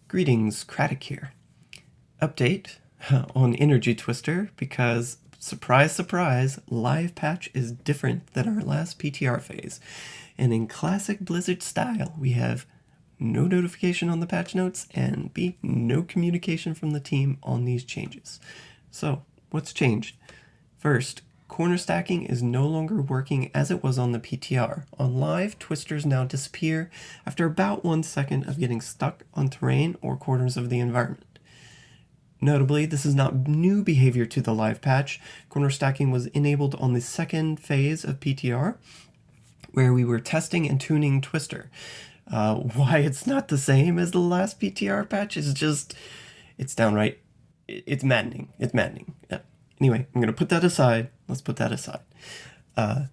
Greetings, Craddock here. Update on Energy Twister because, surprise, surprise, live patch is different than our last PTR phase. And in classic Blizzard style, we have no notification on the patch notes and no communication from the team on these changes. So, what's changed? First, corner stacking is no longer working as it was on the PTR. On live, twisters now disappear after about 1 second of getting stuck on terrain or corners of the environment. Notably, this is not new behavior to the live patch. Corner stacking was enabled on the second phase of PTR, where we were testing and tuning Twister. Why it's not the same as the last PTR patch is just, it's downright, it's maddening. It's maddening. Yeah. Anyway, I'm going to put that aside. Let's put that aside. The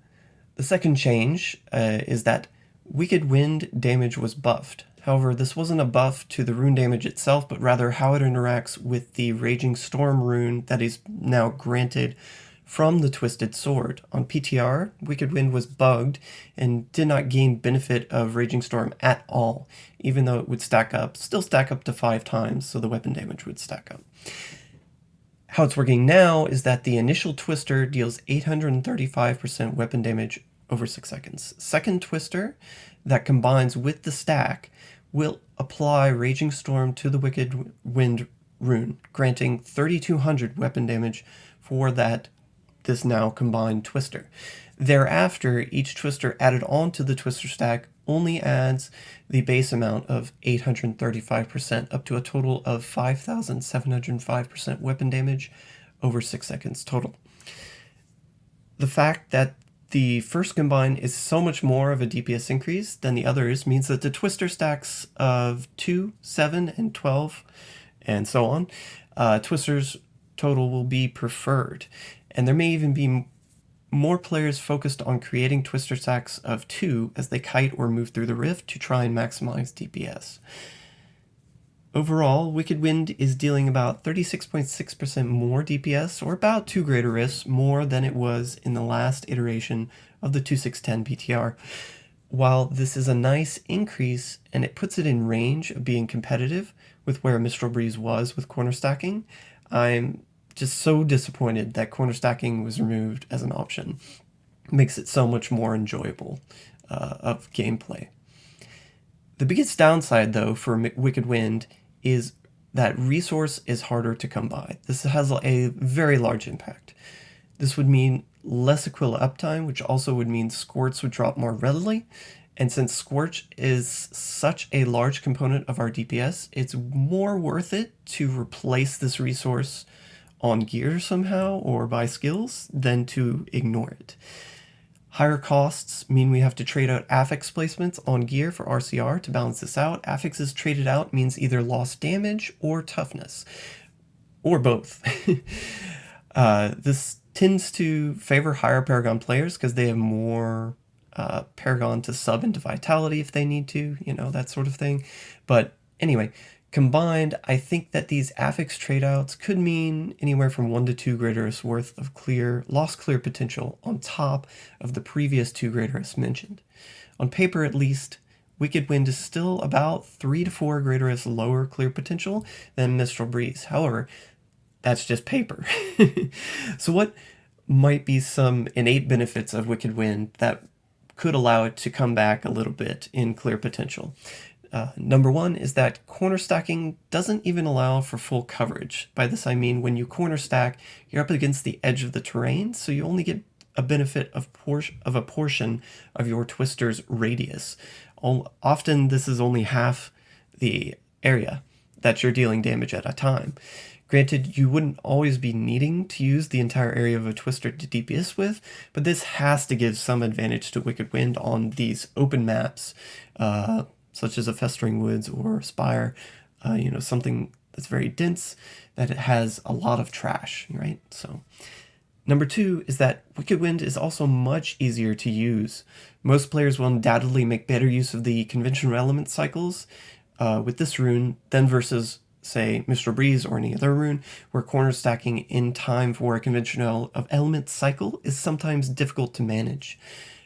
second change is that Wicked Wind damage was buffed. However, this wasn't a buff to the rune damage itself, but rather how it interacts with the Raging Storm rune that is now granted from the Twisted Sword. On PTR, Wicked Wind was bugged and did not gain benefit of Raging Storm at all, even though it would still stack up to 5 times, so the weapon damage would stack up. How it's working now is that the initial Twister deals 835% weapon damage over 6 seconds. Second Twister that combines with the stack will apply Raging Storm to the Wicked Wind rune, granting 3200 weapon damage for this now combined Twister. Thereafter, each Twister added on to the Twister stack only adds the base amount of 835% up to a total of 5,705% weapon damage over 6 seconds total. The fact that the first combine is so much more of a DPS increase than the others means that the Twister stacks of 2, 7, and 12, and so on, Twisters total will be preferred. And there may even be more players focused on creating Twister stacks of 2 as they kite or move through the rift to try and maximize DPS. Overall, Wicked Wind is dealing about 36.6% more DPS, or about 2 greater risks more than it was in the last iteration of the 2610 PTR. While this is a nice increase and it puts it in range of being competitive with where Mistral Breeze was with corner stacking, I'm just so disappointed that corner stacking was removed as an option. It makes it so much more enjoyable of gameplay. The biggest downside, though, for Wicked Wind is that resource is harder to come by. This has a very large impact. This would mean less Aquila uptime, which also would mean Squirts would drop more readily. And since Scorch is such a large component of our DPS, it's more worth it to replace this resource on gear somehow or by skills than to ignore it. Higher costs mean we have to trade out affix placements on gear for RCR to balance this out. Affixes traded out means either lost damage or toughness, or both. This tends to favor higher Paragon players because they have more Paragon to sub into Vitality if they need to, that sort of thing. But anyway, combined, I think that these affix tradeouts could mean anywhere from 1 to 2 greater risks worth of lost clear potential on top of the previous 2 greater risks mentioned. On paper, at least, Wicked Wind is still about 3 to 4 greater risks lower clear potential than Mistral Breeze. However, that's just paper. So what might be some innate benefits of Wicked Wind that could allow it to come back a little bit in clear potential? Number 1 is that corner stacking doesn't even allow for full coverage. By this I mean when you corner stack, you're up against the edge of the terrain, so you only get a benefit of a portion of your Twister's radius. Often this is only half the area that you're dealing damage at a time. Granted, you wouldn't always be needing to use the entire area of a Twister to DPS with, but this has to give some advantage to Wicked Wind on these open maps, such as a Festering Woods or Spire, something that's very dense, that it has a lot of trash, right? So, number 2 is that Wicked Wind is also much easier to use. Most players will undoubtedly make better use of the conventional element cycles with this rune than versus, say, Mistral Breeze or any other rune, where corner stacking in time for a conventional element cycle is sometimes difficult to manage.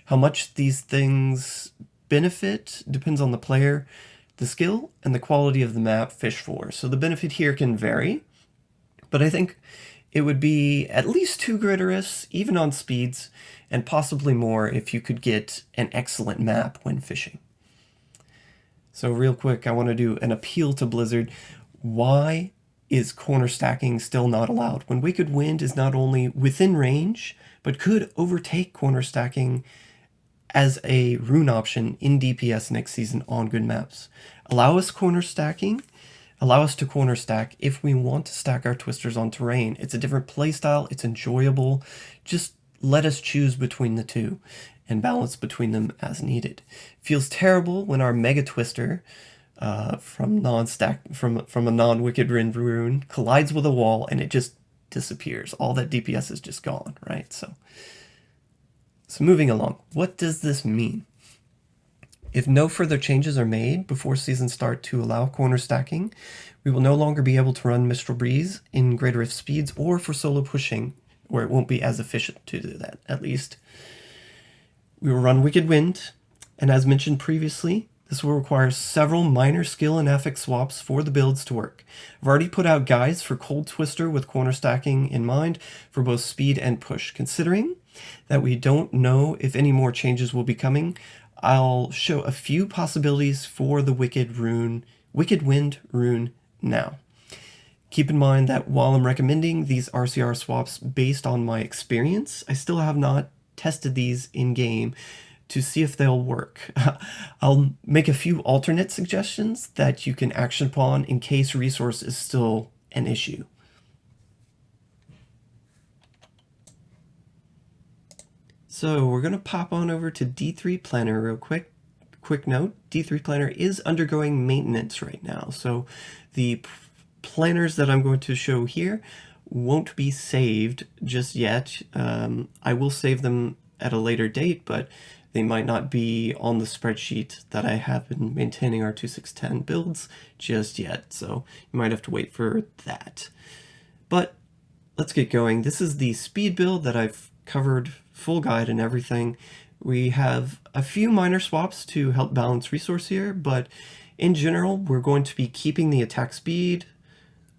How much these things benefit depends on the player. the skill and the quality of the map fish for. So the benefit here can vary, but I think it would be at least 2 gritterous, even on speeds, and possibly more if you could get an excellent map when fishing. So real quick, I want to do an appeal to Blizzard. Why is corner stacking still not allowed when Wicked Wind is not only within range, but could overtake corner stacking as a rune option in DPS next season on good maps? Allow us corner stacking. Allow us to corner stack if we want to stack our twisters on terrain. It's a different playstyle. It's enjoyable. Just let us choose between the two and balance between them as needed. Feels terrible when our mega twister from a non-Wicked Wind rune collides with a wall and it just disappears. All that DPS is just gone, right? So moving along, what does this mean? If no further changes are made before season start to allow corner stacking, we will no longer be able to run Mistral Breeze in Greater Rift speeds or for solo pushing, where it won't be as efficient to do that, at least. We will run Wicked Wind, and as mentioned previously, this will require several minor skill and affix swaps for the builds to work. I've already put out guides for Cold Twister with corner stacking in mind for both speed and push. Considering that we don't know if any more changes will be coming, I'll show a few possibilities for the Wicked Wind rune now. Keep in mind that while I'm recommending these RCR swaps based on my experience, I still have not tested these in-game to see if they'll work. I'll make a few alternate suggestions that you can action upon in case resource is still an issue. So we're going to pop on over to D3 Planner real quick. Quick note, D3 Planner is undergoing maintenance right now. So the planners that I'm going to show here won't be saved just yet. I will save them at a later date, but they might not be on the spreadsheet that I have been maintaining our 2610 builds just yet. So you might have to wait for that. But let's get going. This is the speed build that I've covered, full guide and everything. We have a few minor swaps to help balance resource here, but in general, we're going to be keeping the attack speed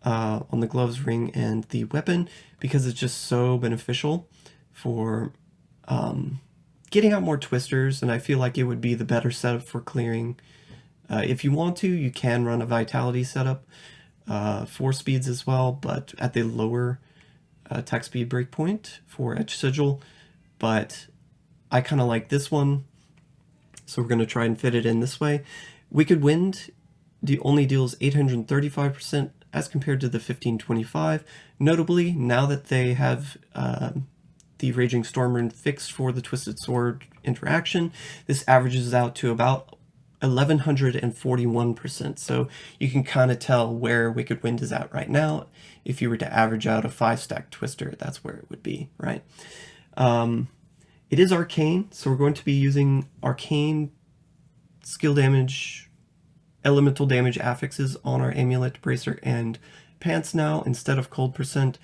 on the gloves, ring, and the weapon because it's just so beneficial for getting out more twisters, and I feel like it would be the better setup for clearing. If you want to, you can run a vitality setup for speeds as well, but at the lower attack speed breakpoint for Edge Sigil, but I kind of like this one, so we're going to try and fit it in this way. Wicked Wind only deals 835% as compared to the 1525. Notably, now that they have the Raging Storm rune fixed for the Twisted Sword interaction, this averages out to about 1141%. So you can kind of tell where Wicked Wind is at right now. If you were to average out a 5-stack Twister, that's where it would be, right? It is arcane, so we're going to be using arcane skill damage, elemental damage affixes on our amulet, bracer, and pants now instead of cold percent.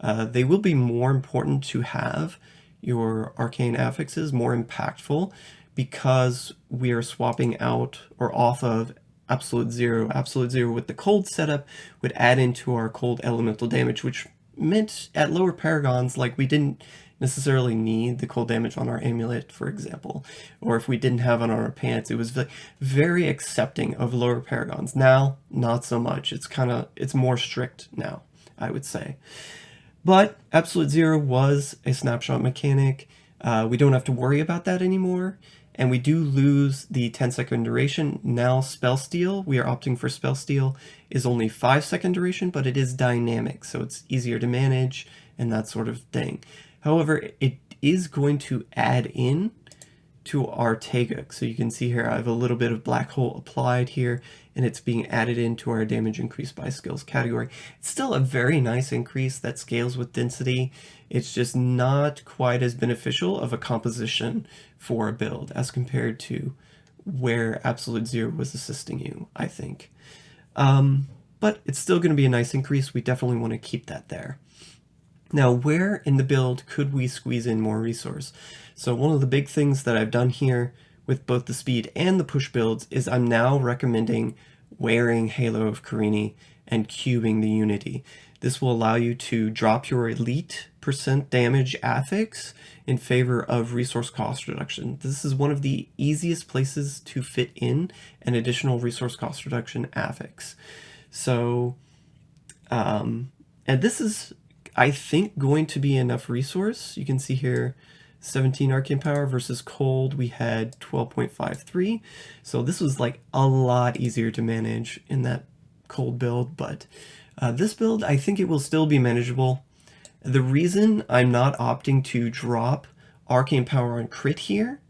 They will be more important to have your arcane affixes, more impactful, because we are swapping out or off of Absolute Zero. Absolute Zero with the cold setup would add into our cold elemental damage, which meant at lower paragons, like we didn't necessarily need the cold damage on our amulet, for example, or if we didn't have it on our pants, it was very accepting of lower paragons. Now, not so much. It's more strict now, I would say. But Absolute Zero was a snapshot mechanic. We don't have to worry about that anymore, and we do lose the 10-second duration. Now Spell Steal, we are opting for Spell Steal, is only 5-second duration, but it is dynamic, so it's easier to manage and that sort of thing. However, it is going to add in to our Teguk. So you can see here I have a little bit of Black Hole applied here, and it's being added into our damage increase by skills category. It's still a very nice increase that scales with density. It's just not quite as beneficial of a composition for a build as compared to where Absolute Zero was assisting you, I think. But it's still going to be a nice increase. We definitely want to keep that there. Now, where in the build could we squeeze in more resource? So one of the big things that I've done here with both the speed and the push builds is I'm now recommending wearing Halo of Carini and cubing the Unity. This will allow you to drop your elite % damage affix in favor of resource cost reduction. This is one of the easiest places to fit in an additional resource cost reduction affix. So, and this is, I think, going to be enough resource. You can see here 17 arcane power versus cold we had 12.53, so this was like a lot easier to manage in that cold build, but this build I think it will still be manageable. The reason I'm not opting to drop arcane power on crit here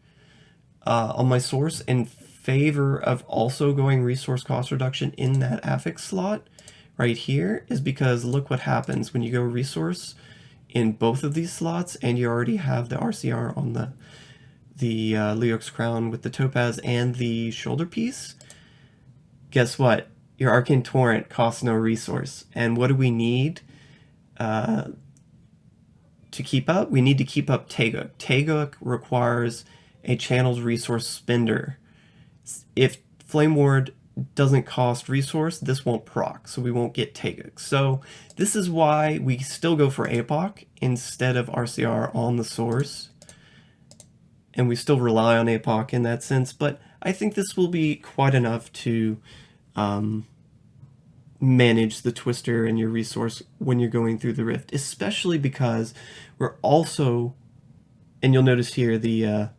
on my source in favor of also going resource cost reduction in that affix slot right here is because look what happens when you go resource in both of these slots and you already have the RCR on the Leox crown with the topaz and the shoulder piece. Guess what? Your arcane torrent costs no resource. And what do we need to keep up? We need to keep up Taeguk. Taeguk requires a channel's resource spender. If Flame Ward doesn't cost resource, this won't proc, so we won't get Taeguk. So this is why we still go for APOC instead of RCR on the source. And we still rely on APOC in that sense, but I think this will be quite enough to manage the twister and your resource when you're going through the rift, especially because we're also, and you'll notice here the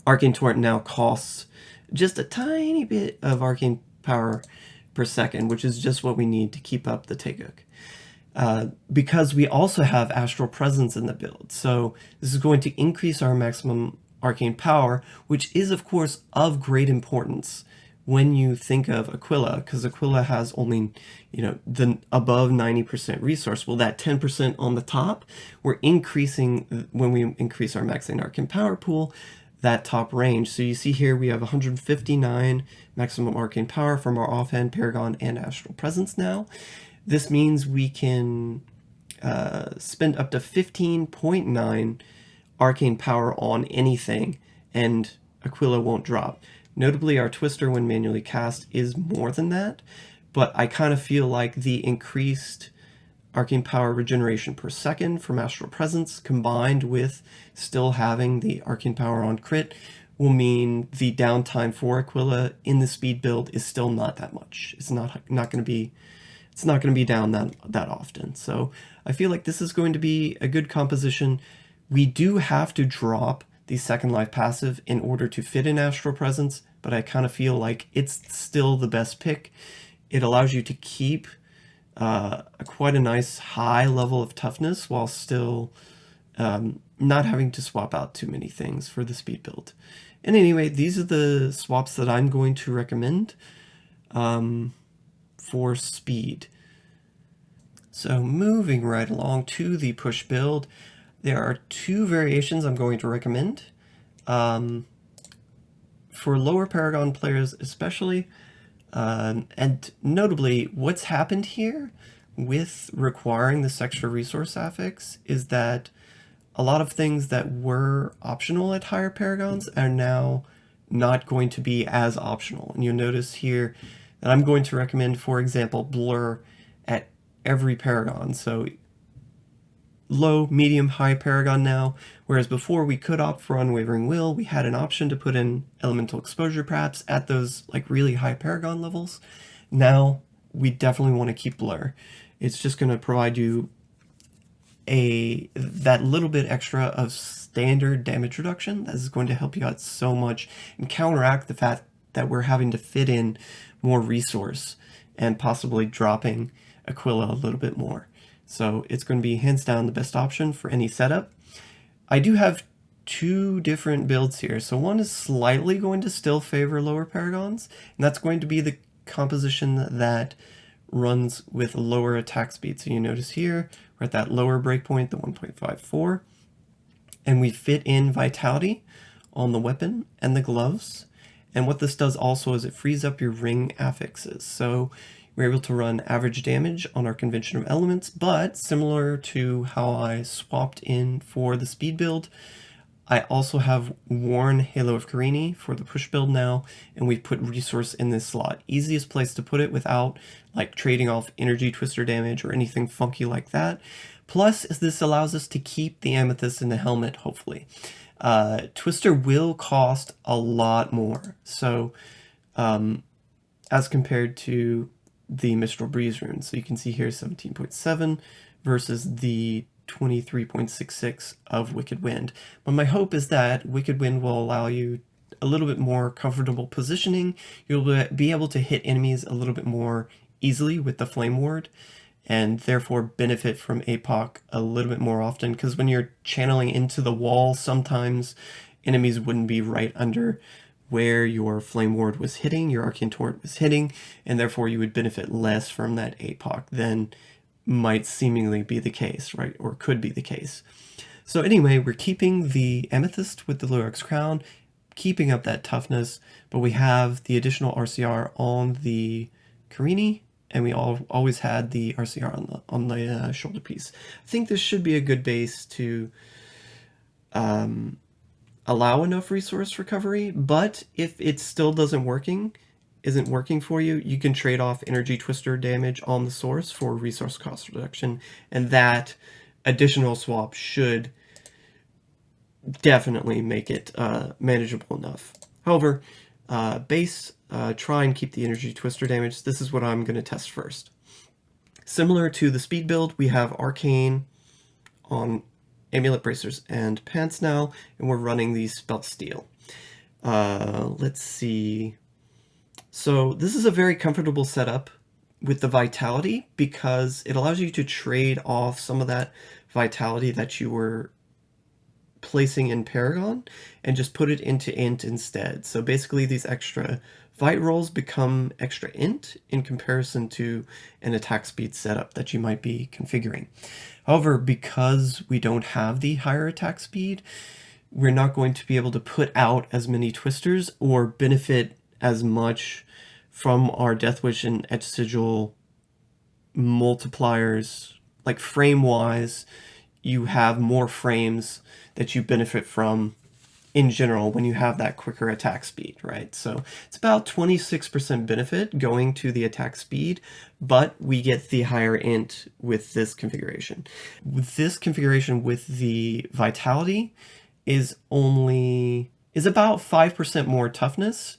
arcane torrent now costs just a tiny bit of arcane power per second, which is just what we need to keep up the Taeguk. Because we also have astral presence in the build, so this is going to increase our maximum arcane power, which is of course of great importance when you think of Aquila, because Aquila has only, the above 90% resource. Well, that 10% on the top, we're increasing when we increase our maxing arcane power pool, that top range. So you see here we have 159 maximum arcane power from our offhand, Paragon, and Astral Presence now. This means we can spend up to 15.9 arcane power on anything, and Aquila won't drop. Notably, our Twister, when manually cast, is more than that, but I kind of feel like the increased arcane power regeneration per second from Astral Presence combined with still having the arcane power on crit will mean the downtime for Aquila in the speed build is still not that much. It's not going to be down that often. So I feel like this is going to be a good composition. We do have to drop the second life passive in order to fit in Astral Presence, but I kind of feel like it's still the best pick. It allows you to keep quite a nice high level of toughness while still not having to swap out too many things for the speed build. And anyway, these are the swaps that I'm going to recommend for speed. So moving right along to the push build, there are two variations I'm going to recommend. For lower Paragon players especially, and notably, what's happened here with requiring this extra resource affix is that a lot of things that were optional at higher Paragons are now not going to be as optional. And you'll notice here that I'm going to recommend, for example, blur at every Paragon. So low, medium, high Paragon now, whereas before we could opt for Unwavering Will, we had an option to put in Elemental Exposure perhaps at those like really high Paragon levels. Now we definitely want to keep blur. It's just going to provide you that little bit extra of standard damage reduction that is going to help you out so much and counteract the fact that we're having to fit in more resource and possibly dropping Aquila a little bit more. So it's going to be hands down the best option for any setup. I do have two different builds here. So one is slightly going to still favor lower Paragons, and that's going to be the composition that runs with lower attack speed. So you notice here, we're at that lower breakpoint, the 1.54, and we fit in Vitality on the weapon and the gloves. And what this does also is it frees up your ring affixes. So we're able to run average damage on our convention of elements, but similar to how I swapped in for the speed build, I also have worn Halo of Carini for the push build now, and we've put resource in this slot. Easiest place to put it without like trading off energy twister damage or anything funky like that. Plus, this allows us to keep the amethyst in the helmet, hopefully. Twister will cost a lot more, so as compared to the Mistral Breeze rune. So you can see here 17.7 versus the 23.66 of Wicked Wind. But my hope is that Wicked Wind will allow you a little bit more comfortable positioning. You'll be able to hit enemies a little bit more easily with the Flame Ward, and therefore benefit from APOC a little bit more often, because when you're channeling into the wall, sometimes enemies wouldn't be right under where your Flame Ward was hitting, your Arcane Torrent was hitting, and therefore you would benefit less from that APOC than might seemingly be the case, right? Or could be the case. So anyway, we're keeping the Amethyst with the Lurex Crown, keeping up that toughness, but we have the additional RCR on the Carini, and we always had the RCR on the shoulder piece. I think this should be a good base to allow enough resource recovery, but if it still isn't working for you, you can trade off energy twister damage on the source for resource cost reduction, and that additional swap should definitely make it manageable enough. However, base, try and keep the energy twister damage. This is what I'm going to test first. Similar to the speed build, we have Arcane on Amulet Bracers and Pants now, and we're running the Spell Steel. Let's see. So this is a very comfortable setup with the Vitality, because it allows you to trade off some of that Vitality that you were placing in Paragon and just put it into Int instead. So basically these extra Vite rolls become extra Int in comparison to an attack speed setup that you might be configuring. However, because we don't have the higher attack speed, we're not going to be able to put out as many twisters or benefit as much from our Death Wish and Etch Sigil multipliers. Like frame-wise, you have more frames that you benefit from in general when you have that quicker attack speed, right? So it's about 26% benefit going to the attack speed, but we get the higher int with this configuration. With this configuration with the Vitality is about 5% more toughness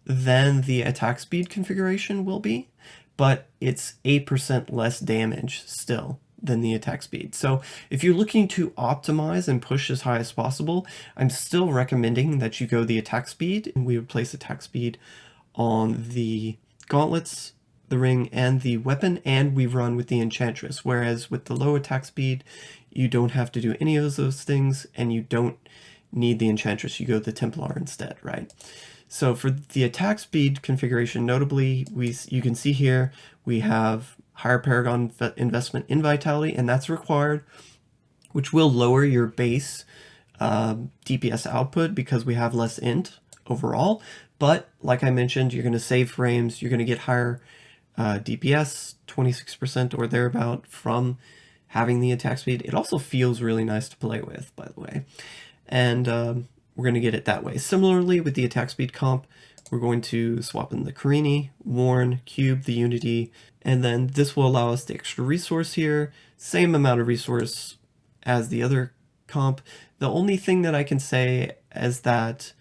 than the attack speed configuration will be, but it's 8% less damage still than the attack speed. So if you're looking to optimize and push as high as possible, I'm still recommending that you go the attack speed, and we would place attack speed on the gauntlets, the ring, and the weapon, and we run with the Enchantress, whereas with the low attack speed, you don't have to do any of those things, and you don't need the Enchantress, you go the Templar instead, right? So for the attack speed configuration, notably, you can see here, we have higher Paragon investment in Vitality, and that's required, which will lower your base DPS output because we have less int overall. But like I mentioned, you're going to save frames, you're going to get higher DPS, 26% or thereabout from having the attack speed. It also feels really nice to play with, by the way. And we're going to get it that way. Similarly, with the attack speed comp, we're going to swap in the Carini, Warren, Cube, the Unity, and then this will allow us the extra resource here, same amount of resource as the other comp. The only thing that I can say is that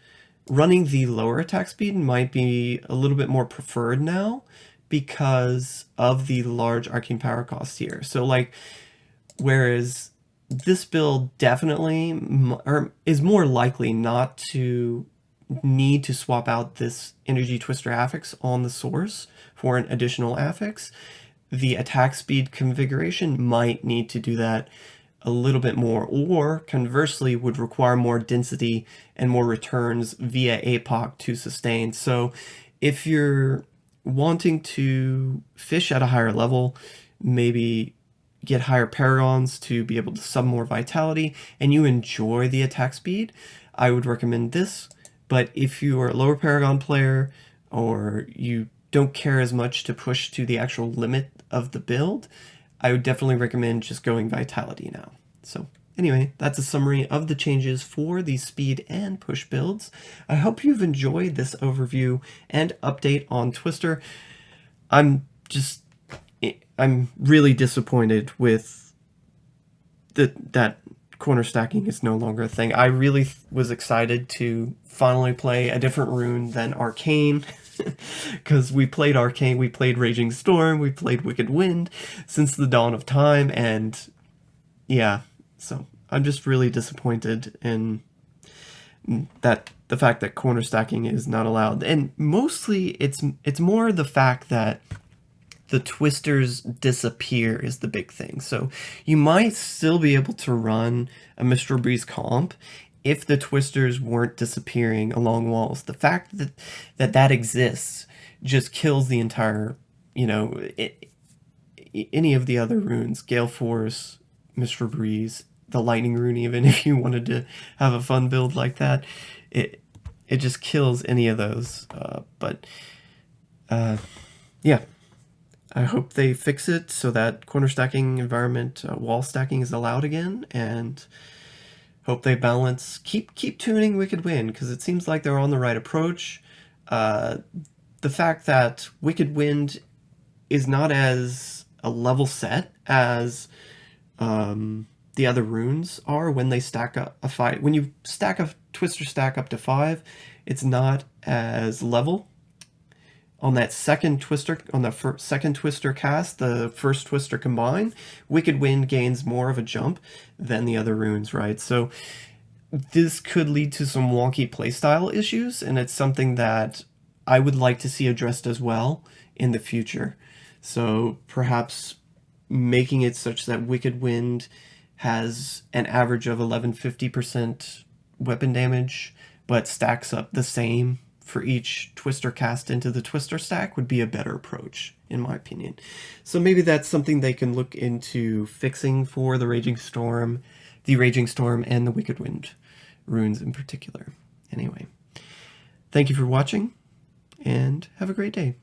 running the lower attack speed might be a little bit more preferred now because of the large arcane power cost here. So like, whereas this build definitely is more likely not to need to swap out this energy twister affix on the source for an additional affix, the attack speed configuration might need to do that a little bit more, or conversely would require more density and more returns via APOC to sustain. So if you're wanting to fish at a higher level, maybe get higher Paragons to be able to sub more Vitality, and you enjoy the attack speed, I would recommend this. But if you are a lower Paragon player, or you don't care as much to push to the actual limit of the build, I would definitely recommend just going Vitality now. So Anyway, that's a summary of the changes for the Speed and Push builds. I hope you've enjoyed this overview and update on Twister. I'm really disappointed with that corner stacking is no longer a thing. I really was excited to finally play a different rune than Arcane, because we played Arcane, we played Raging Storm, we played Wicked Wind since the dawn of time, and yeah, so I'm just really disappointed in that the fact that corner stacking is not allowed. And mostly it's more the fact that the twisters disappear is the big thing. So you might still be able to run a Mistral Breeze comp if the twisters weren't disappearing along walls. The fact that exists just kills the entire, any of the other runes, Gale Force, Mistral Breeze, the Lightning rune, even if you wanted to have a fun build like that, it just kills any of those. Yeah. I hope they fix it so that corner stacking environment, wall stacking is allowed again, and hope they balance, keep tuning Wicked Wind, because it seems like they're on the right approach. The fact that Wicked Wind is not as a level set as the other runes are when they stack up a 5. When you stack a Twister stack up to 5, it's not as level. On that second Twister, on the second Twister cast, the first Twister combined, Wicked Wind gains more of a jump than the other runes, right? So this could lead to some wonky playstyle issues, and it's something that I would like to see addressed as well in the future. So perhaps making it such that Wicked Wind has an average of 1150% weapon damage, but stacks up the same for each Twister cast into the Twister stack would be a better approach, in my opinion. So maybe that's something they can look into fixing for the Raging Storm and the Wicked Wind runes in particular. Anyway, thank you for watching, and have a great day.